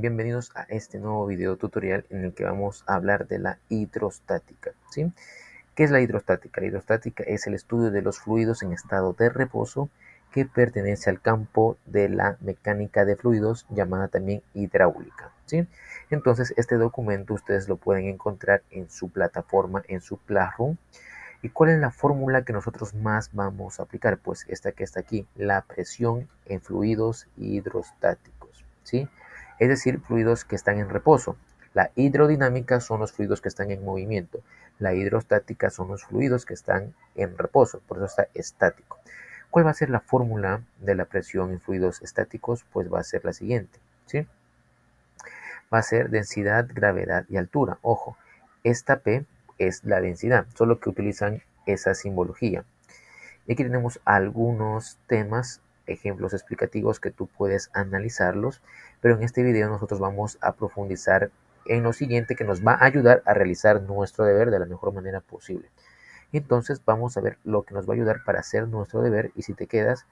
Bienvenidos a este nuevo video tutorial en el que vamos a hablar de la hidrostática, ¿sí? ¿Qué es la hidrostática? La hidrostática es el estudio de los fluidos en estado de reposo que pertenece al campo de la mecánica de fluidos, llamada también hidráulica, ¿sí? Entonces, este documento ustedes lo pueden encontrar en su plataforma, en su Classroom. ¿Y cuál es la fórmula que nosotros más vamos a aplicar? Pues esta que está aquí, la presión en fluidos hidrostáticos, ¿sí? Es decir, fluidos que están en reposo. La hidrodinámica son los fluidos que están en movimiento. La hidrostática son los fluidos que están en reposo, por eso está estático. ¿Cuál va a ser la fórmula de la presión en fluidos estáticos? Pues va a ser la siguiente, ¿sí? Va a ser densidad, gravedad y altura. Ojo, esta P es la densidad, solo que utilizan esa simbología. Y aquí tenemos algunos temas, ejemplos explicativos que tú puedes analizarlos, pero en este video nosotros vamos a profundizar en lo siguiente que nos va a ayudar a realizar nuestro deber de la mejor manera posible. Entonces vamos a ver lo que nos va a ayudar para hacer nuestro deber, y si te quedas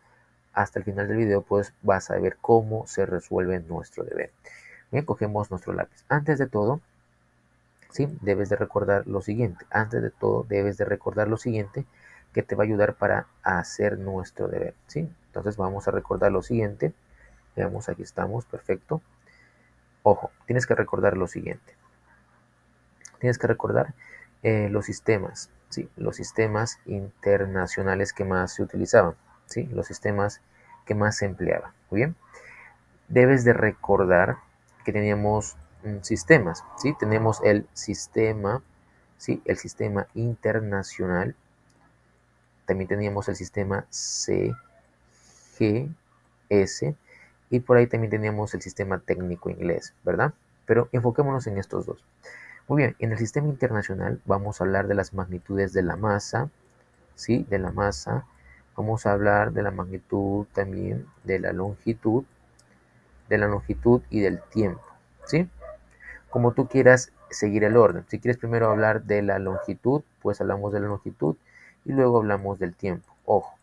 hasta el final del video, pues vas a ver cómo se resuelve nuestro deber. Bien, cogemos nuestro lápiz. Antes de todo, ¿sí? Debes de recordar lo siguiente. Antes de todo, debes de recordar lo siguiente que te va a ayudar para hacer nuestro deber, ¿sí? Entonces vamos a recordar lo siguiente. Veamos, aquí estamos, perfecto. Ojo, tienes que recordar lo siguiente. Tienes que recordar los sistemas, ¿sí? Los sistemas internacionales que más se utilizaban, ¿sí? Los sistemas que más se empleaban. Muy bien. Debes de recordar que teníamos sistemas, ¿sí? Tenemos el sistema, ¿sí? El sistema internacional. También teníamos el sistema CGS y por ahí también teníamos el sistema técnico inglés, ¿verdad? Pero enfoquémonos en estos dos. Muy bien, en el sistema internacional vamos a hablar de las magnitudes de la masa, ¿sí? De la masa. Vamos a hablar de la magnitud también de la longitud y del tiempo, ¿sí? Como tú quieras seguir el orden. Si quieres primero hablar de la longitud, pues hablamos de la longitud y luego hablamos del tiempo. Ojo,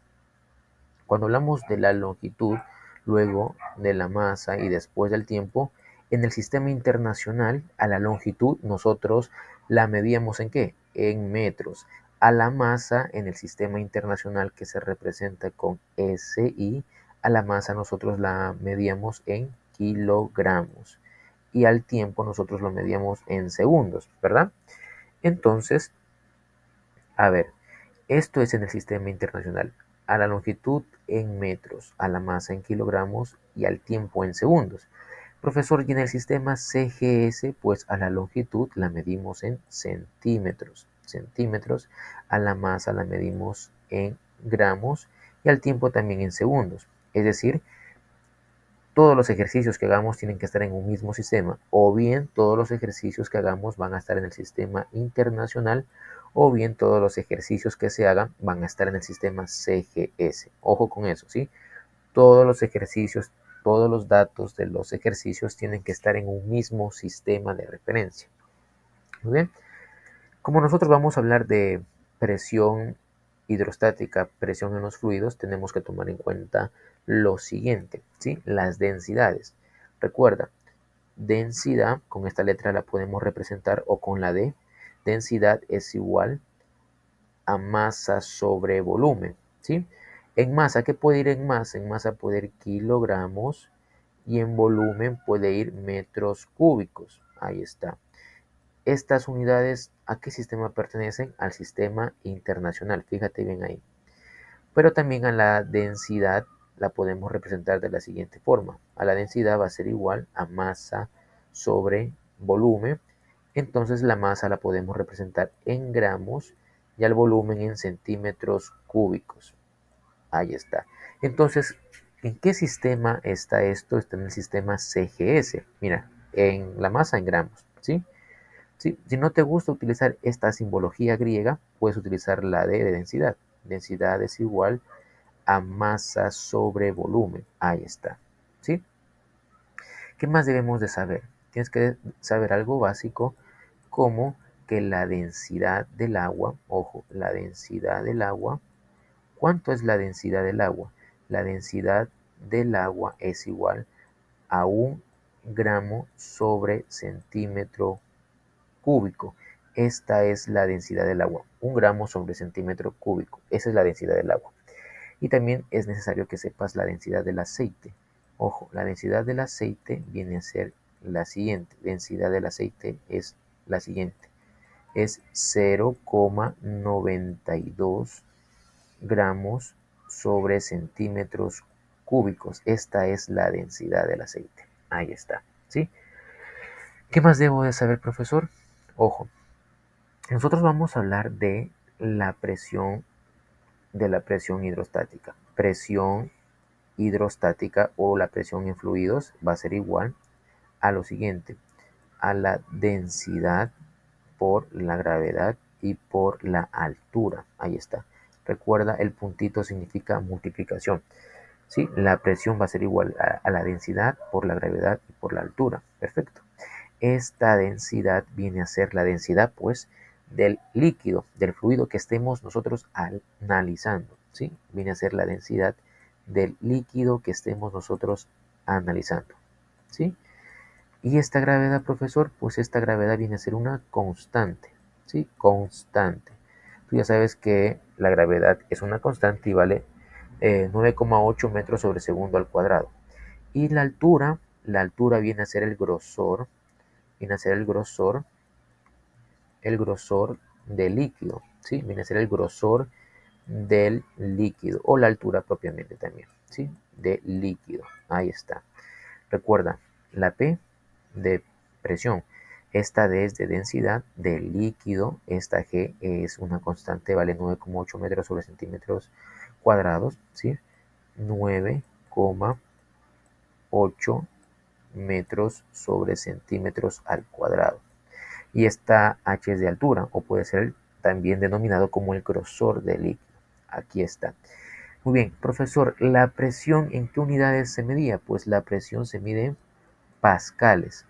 cuando hablamos de la longitud, luego de la masa y después del tiempo, en el sistema internacional, a la longitud nosotros la medíamos ¿en qué? En metros. A la masa en el sistema internacional, que se representa con SI, a la masa nosotros la medíamos en kilogramos. Y al tiempo nosotros lo medíamos en segundos, ¿verdad? Entonces, a ver, esto es en el sistema internacional. A la longitud en metros, a la masa en kilogramos y al tiempo en segundos. Profesor, y en el sistema CGS, pues a la longitud la medimos en centímetros. Centímetros, a la masa la medimos en gramos y al tiempo también en segundos. Es decir, todos los ejercicios que hagamos tienen que estar en un mismo sistema, o bien todos los ejercicios que hagamos van a estar en el sistema internacional, o bien todos los ejercicios que se hagan van a estar en el sistema CGS. Ojo con eso, ¿sí? Todos los ejercicios, todos los datos de los ejercicios tienen que estar en un mismo sistema de referencia. Muy bien. Como nosotros vamos a hablar de presión hidrostática, presión en los fluidos, tenemos que tomar en cuenta lo siguiente, ¿sí? Las densidades. Recuerda, densidad, con esta letra la podemos representar, o con la D. Densidad es igual a masa sobre volumen, ¿sí? En masa, ¿qué puede ir en masa? En masa puede ir kilogramos y en volumen puede ir metros cúbicos. Ahí está. Estas unidades, ¿a qué sistema pertenecen? Al sistema internacional, fíjate bien ahí. Pero también a la densidad la podemos representar de la siguiente forma. A la densidad va a ser igual a masa sobre volumen. Entonces la masa la podemos representar en gramos y al volumen en centímetros cúbicos. Ahí está. Entonces, ¿en qué sistema está esto? Está en el sistema CGS. Mira, en la masa en gramos, ¿sí? Sí, si no te gusta utilizar esta simbología griega, puedes utilizar la D de densidad. Densidad es igual a masa sobre volumen. Ahí está. ¿Sí? ¿Qué más debemos de saber? Tienes que saber algo básico como que la densidad del agua, ojo, la densidad del agua. ¿Cuánto es la densidad del agua? La densidad del agua es igual a 1 gramo sobre centímetro cúbico. Esta es la densidad del agua, 1 gramo sobre centímetro cúbico. Esa es la densidad del agua. Y también es necesario que sepas la densidad del aceite. Ojo, la densidad del aceite viene a ser la siguiente. Densidad del aceite es la siguiente. Es 0,92 gramos sobre centímetros cúbicos. Esta es la densidad del aceite. Ahí está, ¿sí? ¿Qué más debo de saber, profesor? Ojo, nosotros vamos a hablar de la presión hidrostática. Presión hidrostática o la presión en fluidos va a ser igual a lo siguiente, a la densidad por la gravedad y por la altura. Ahí está. Recuerda, el puntito significa multiplicación. ¿Sí? La presión va a ser igual a la densidad por la gravedad y por la altura. Perfecto. Esta densidad viene a ser la densidad, pues, del líquido, del fluido que estemos nosotros analizando. ¿Sí? Viene a ser la densidad del líquido que estemos nosotros analizando. ¿Sí? Y esta gravedad, profesor, pues esta gravedad viene a ser una constante. ¿Sí? Constante. Tú ya sabes que la gravedad es una constante y vale 9,8 metros sobre segundo al cuadrado. Y la altura viene a ser el grosor, el grosor del líquido, ¿sí? Viene a ser el grosor del líquido o la altura propiamente también, ¿sí? De líquido. Ahí está. Recuerda, la P de presión, esta D es de densidad del líquido, esta G es una constante, vale 9,8 metros sobre centímetros cuadrados, ¿sí? 9,8 metros sobre centímetros al cuadrado. Y esta H es de altura, o puede ser también denominado como el grosor del líquido. Aquí está. Muy bien, profesor, ¿la presión en qué unidades se medía? Pues la presión se mide en pascales,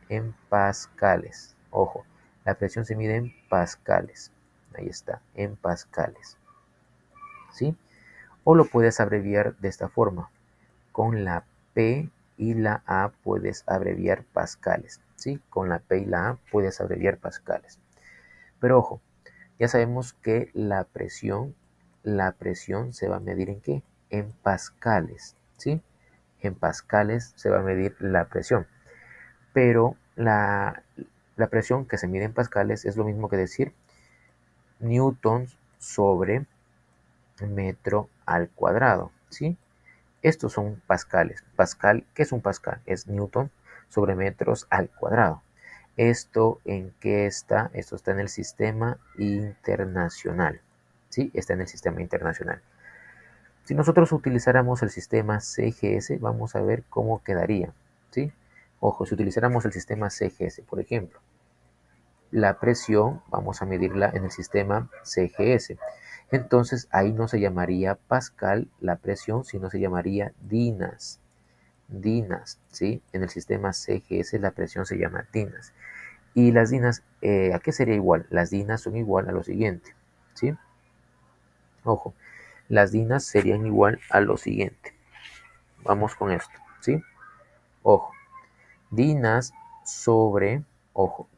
Ojo, la presión se mide en pascales. Ahí está, en pascales. ¿Sí? O lo puedes abreviar de esta forma. Con la P y la A puedes abreviar pascales. ¿Sí? Con la P y la A puedes abreviar pascales. Pero ojo, ya sabemos que la presión se va a medir ¿en qué? En pascales. ¿Sí? En pascales se va a medir la presión. Pero la presión que se mide en pascales es lo mismo que decir newtons sobre metro al cuadrado, ¿sí? Estos son pascales. Pascal, ¿qué es un pascal? Es newton sobre metros al cuadrado. ¿Esto en qué está? Esto está en el sistema internacional, ¿sí? Está en el sistema internacional. Si nosotros utilizáramos el sistema CGS, vamos a ver cómo quedaría, ¿sí? Ojo, si utilizáramos el sistema CGS, por ejemplo, la presión vamos a medirla en el sistema CGS. Entonces ahí no se llamaría pascal la presión, sino se llamaría dinas. Dinas, ¿sí? En el sistema CGS la presión se llama dinas. Y las dinas, ¿a qué sería igual? Las dinas son igual a lo siguiente, ¿sí? Ojo, las dinas serían igual a lo siguiente. Vamos con esto, ¿sí? Ojo, dinas sobre,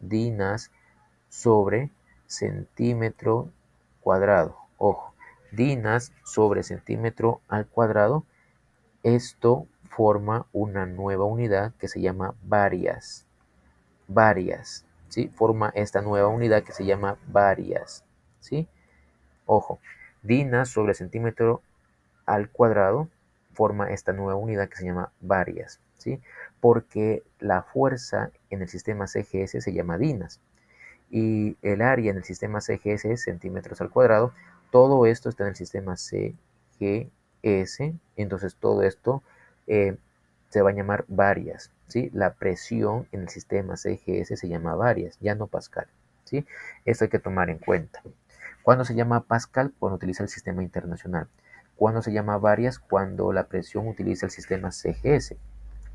dinas sobre centímetro cuadrado. Ojo, dinas sobre centímetro al cuadrado. Esto forma una nueva unidad que se llama varias. Varias, ¿sí? Forma esta nueva unidad que se llama varias, ¿sí? Ojo, dinas sobre centímetro al cuadrado forma esta nueva unidad que se llama varias, ¿sí? Porque la fuerza en el sistema CGS se llama dinas y el área en el sistema CGS es centímetros al cuadrado. Todo esto está en el sistema CGS, entonces todo esto se va a llamar varias, ¿sí? La presión en el sistema CGS se llama varias, ya no Pascal, ¿sí? Esto hay que tomar en cuenta. ¿Cuándo se llama Pascal? Cuando utiliza el sistema internacional. ¿Cuándo se llama varias? Cuando la presión utiliza el sistema CGS.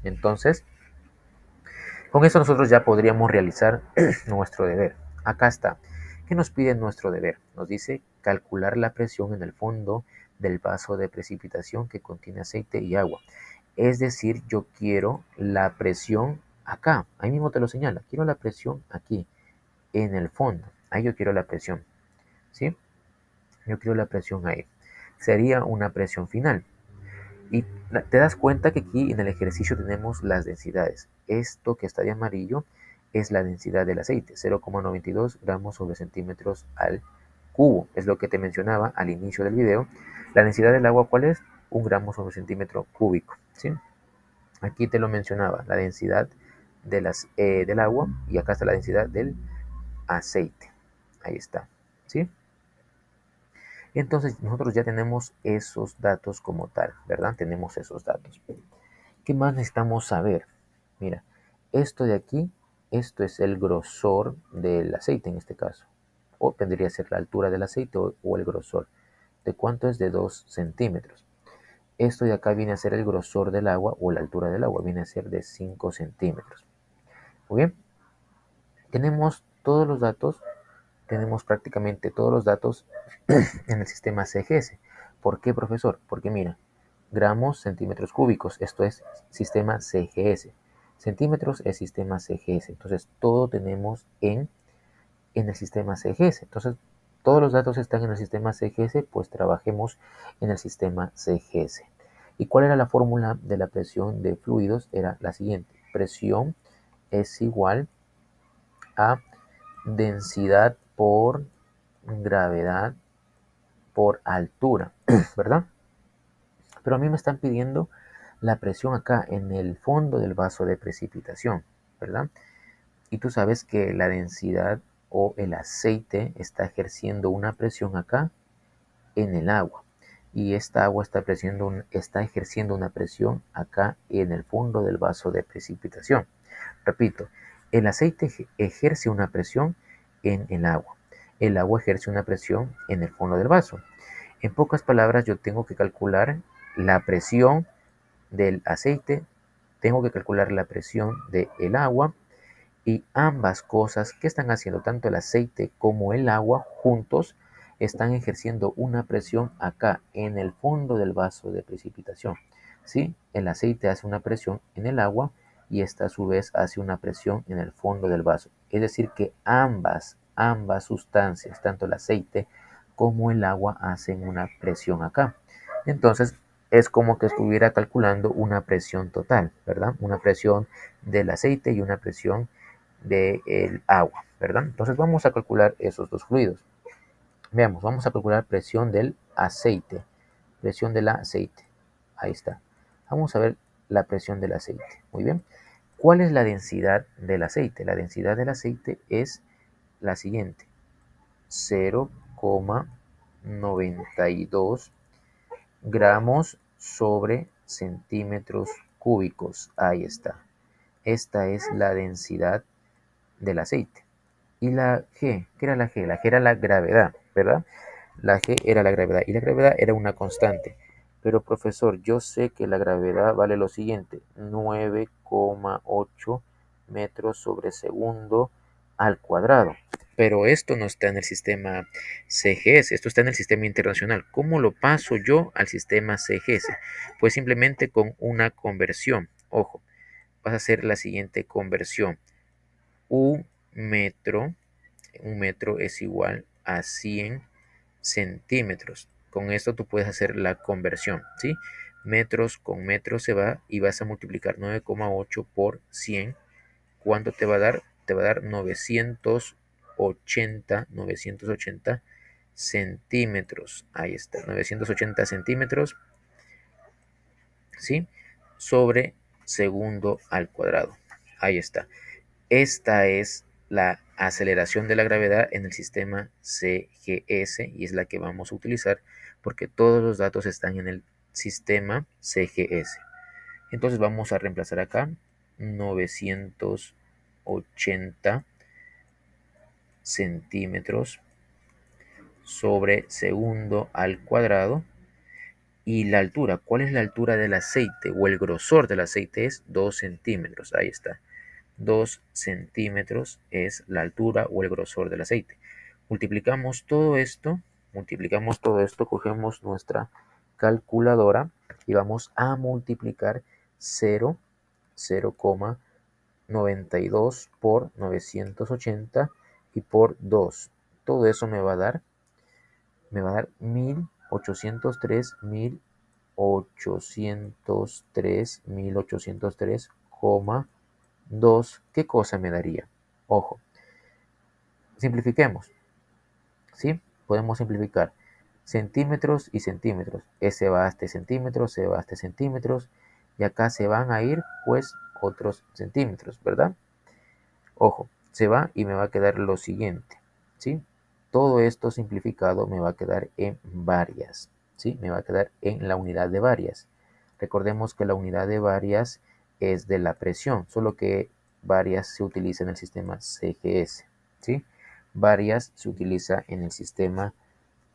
Entonces, con eso nosotros ya podríamos realizar nuestro deber. Acá está. ¿Qué nos pide nuestro deber? Nos dice calcular la presión en el fondo del vaso de precipitación que contiene aceite y agua. Es decir, yo quiero la presión acá, ahí mismo te lo señala. Quiero la presión aquí, en el fondo. Ahí yo quiero la presión, ¿sí? Yo quiero la presión ahí. Sería una presión final. Y te das cuenta que aquí en el ejercicio tenemos las densidades. Esto que está de amarillo es la densidad del aceite, 0,92 gramos sobre centímetros al cubo. Es lo que te mencionaba al inicio del video. La densidad del agua, ¿cuál es? 1 gramo sobre centímetro cúbico, ¿sí? Aquí te lo mencionaba, la densidad del agua, y acá está la densidad del aceite. Ahí está, ¿sí? Entonces nosotros ya tenemos esos datos como tal, ¿verdad? Tenemos esos datos. ¿Qué más necesitamos saber? Mira, esto de aquí, esto es el grosor del aceite en este caso. O tendría que ser la altura del aceite o el grosor. ¿De cuánto es? De 2 centímetros. Esto de acá viene a ser el grosor del agua o la altura del agua. Viene a ser de 5 centímetros. Muy bien. Tenemos todos los datos. Tenemos prácticamente todos los datos en el sistema CGS. ¿Por qué, profesor? Porque mira, gramos, centímetros cúbicos, esto es sistema CGS. Centímetros es sistema CGS. Entonces, todo tenemos en el sistema CGS. Entonces, todos los datos están en el sistema CGS, pues trabajemos en el sistema CGS. ¿Y cuál era la fórmula de la presión de fluidos? Era la siguiente. Presión es igual a densidad por gravedad por altura, ¿verdad? Pero a mí me están pidiendo la presión acá en el fondo del vaso de precipitación, ¿verdad? Y tú sabes que la densidad o el aceite está ejerciendo una presión acá en el agua. Y esta agua está ejerciendo una presión acá en el fondo del vaso de precipitación. Repito, el aceite ejerce una presión en el agua. El agua ejerce una presión en el fondo del vaso. En pocas palabras, yo tengo que calcular la presión del aceite, tengo que calcular la presión del agua, y ambas cosas que están haciendo, tanto el aceite como el agua juntos, están ejerciendo una presión acá en el fondo del vaso de precipitación. ¿Sí? El aceite hace una presión en el agua y esta a su vez hace una presión en el fondo del vaso. Es decir, que ambas sustancias, tanto el aceite como el agua, hacen una presión acá. Entonces, es como que estuviera calculando una presión total, ¿verdad? Una presión del aceite y una presión del agua, ¿verdad? Entonces vamos a calcular esos dos fluidos. Veamos, vamos a calcular presión del aceite. Presión del aceite. Ahí está. Vamos a ver la presión del aceite. Muy bien. ¿Cuál es la densidad del aceite? La densidad del aceite es la siguiente. 0,92 gramos sobre centímetros cúbicos. Ahí está. Esta es la densidad del aceite. Y la G, ¿qué era la G? La G era la gravedad, ¿verdad? La G era la gravedad y la gravedad era una constante. Pero profesor, yo sé que la gravedad vale lo siguiente, 9,8 metros sobre segundo al cuadrado. Pero esto no está en el sistema CGS, esto está en el sistema internacional. ¿Cómo lo paso yo al sistema CGS? Pues simplemente con una conversión. Ojo, vas a hacer la siguiente conversión. Un metro, un metro es igual a 100 centímetros. Con esto tú puedes hacer la conversión, ¿sí? Metros con metros se va y vas a multiplicar 9,8 por 100. ¿Cuánto te va a dar? Te va a dar 980 centímetros. Ahí está, 980 centímetros, ¿sí? Sobre segundo al cuadrado. Ahí está. Esta es la aceleración de la gravedad en el sistema CGS y es la que vamos a utilizar porque todos los datos están en el sistema CGS. Entonces vamos a reemplazar acá 980 centímetros sobre segundo al cuadrado. Y la altura, ¿cuál es la altura del aceite o el grosor del aceite? Es 2 centímetros. Ahí está. 2 centímetros es la altura o el grosor del aceite. Multiplicamos todo esto, cogemos nuestra calculadora y vamos a multiplicar 0,92 92 por 980 y por 2. Todo eso me va a dar 1803, 1803,2. ¿Qué cosa me daría? Ojo, simplifiquemos, ¿sí? Podemos simplificar centímetros y centímetros. Ese va a este centímetro, se va a este centímetros, y acá se van a ir, pues, otros centímetros, ¿verdad? Ojo, se va y me va a quedar lo siguiente, ¿sí? Todo esto simplificado me va a quedar en varias, ¿sí? Me va a quedar en la unidad de varias. Recordemos que la unidad de varias es de la presión, solo que varias se utiliza en el sistema CGS, ¿sí? Varias se utiliza en el sistema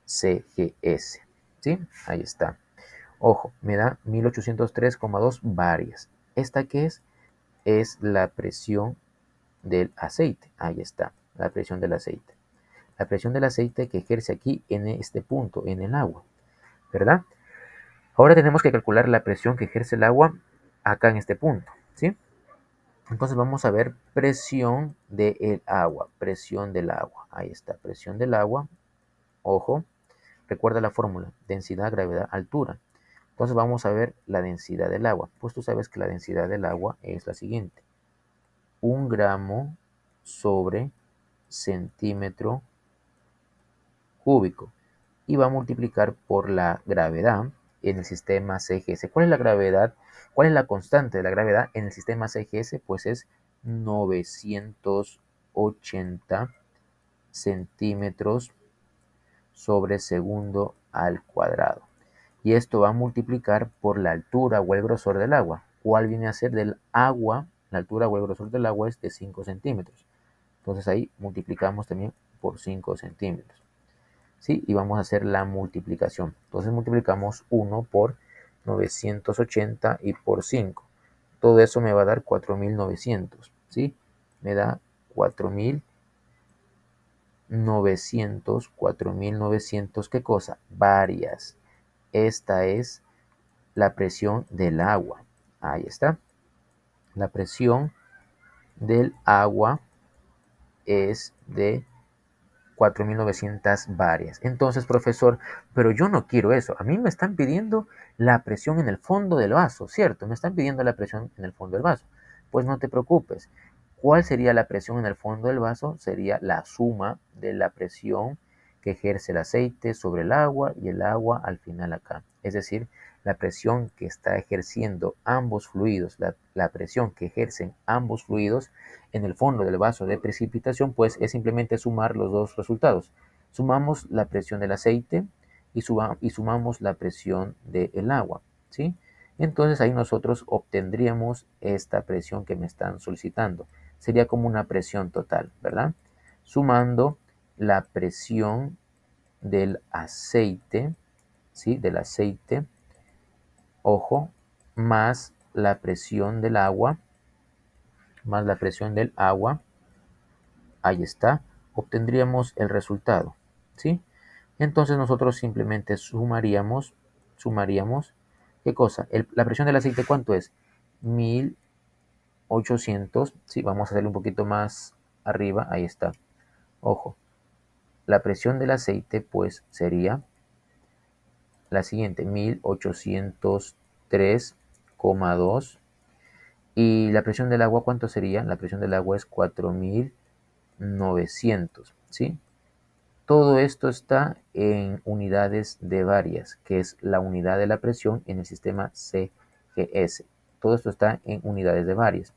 CGS, ¿sí? Ahí está. Ojo, me da 1803,2 varias. ¿Esta qué es? Es la presión del aceite. Ahí está, la presión del aceite. La presión del aceite que ejerce aquí en este punto, en el agua, ¿verdad? Ahora tenemos que calcular la presión que ejerce el agua acá en este punto, ¿sí? Entonces vamos a ver presión del agua, presión del agua. Ahí está, presión del agua. Ojo, recuerda la fórmula, densidad, gravedad, altura. Entonces vamos a ver la densidad del agua. Pues tú sabes que la densidad del agua es la siguiente. 1 gramo sobre centímetro cúbico. Y va a multiplicar por la gravedad en el sistema CGS. ¿Cuál es la gravedad? ¿Cuál es la constante de la gravedad en el sistema CGS? Pues es 980 centímetros sobre segundo al cuadrado. Y esto va a multiplicar por la altura o el grosor del agua. ¿Cuál viene a ser del agua? La altura o el grosor del agua es de 5 centímetros. Entonces ahí multiplicamos también por 5 centímetros. ¿Sí? Y vamos a hacer la multiplicación. Entonces multiplicamos 1 por 980 y por 5. Todo eso me va a dar 4900. ¿Sí? Me da 4900. ¿Qué cosa? Varias. Esta es la presión del agua. Ahí está. La presión del agua es de 4900 varias. Entonces, profesor, pero yo no quiero eso. A mí me están pidiendo la presión en el fondo del vaso, ¿cierto? Me están pidiendo la presión en el fondo del vaso. Pues no te preocupes. ¿Cuál sería la presión en el fondo del vaso? Sería la suma de la presión que ejerce el aceite sobre el agua y el agua al final acá. Es decir, la presión que está ejerciendo ambos fluidos, la presión que ejercen ambos fluidos en el fondo del vaso de precipitación, pues es simplemente sumar los dos resultados. Sumamos la presión del aceite y sumamos la presión del agua, ¿sí? Entonces ahí nosotros obtendríamos esta presión que me están solicitando. Sería como una presión total, ¿verdad? Sumando la presión del aceite, ¿sí? Del aceite, ojo, más la presión del agua, ahí está, obtendríamos el resultado, ¿sí? Entonces nosotros simplemente sumaríamos, ¿qué cosa? La presión del aceite, ¿cuánto es? 1800, sí, vamos a hacerle un poquito más arriba, ahí está, ojo, la presión del aceite pues sería la siguiente, 1803,2. Y la presión del agua, ¿cuánto sería? La presión del agua es 4900, ¿sí? Todo esto está en unidades de varias, que es la unidad de la presión en el sistema CGS. Todo esto está en unidades de varias,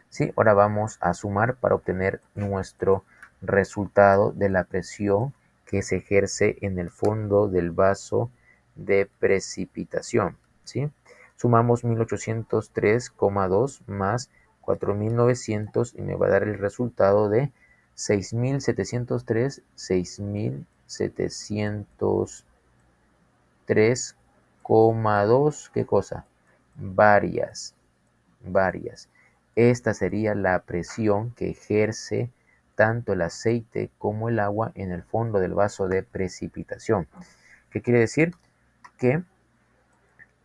¿sí? Ahora vamos a sumar para obtener nuestro resultado de la presión que se ejerce en el fondo del vaso de precipitación, ¿sí? Sumamos 1803,2 más 4900 y me va a dar el resultado de 6703, 6703,2. ¿Qué cosa? Varias. Esta sería la presión que ejerce tanto el aceite como el agua en el fondo del vaso de precipitación. ¿Qué quiere decir? Que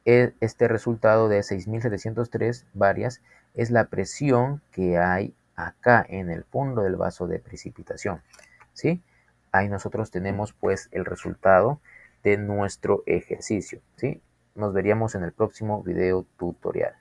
este resultado de 6703 varias es la presión que hay acá en el fondo del vaso de precipitación, ¿sí? Ahí nosotros tenemos pues el resultado de nuestro ejercicio, ¿sí? Nos veríamos en el próximo video tutorial.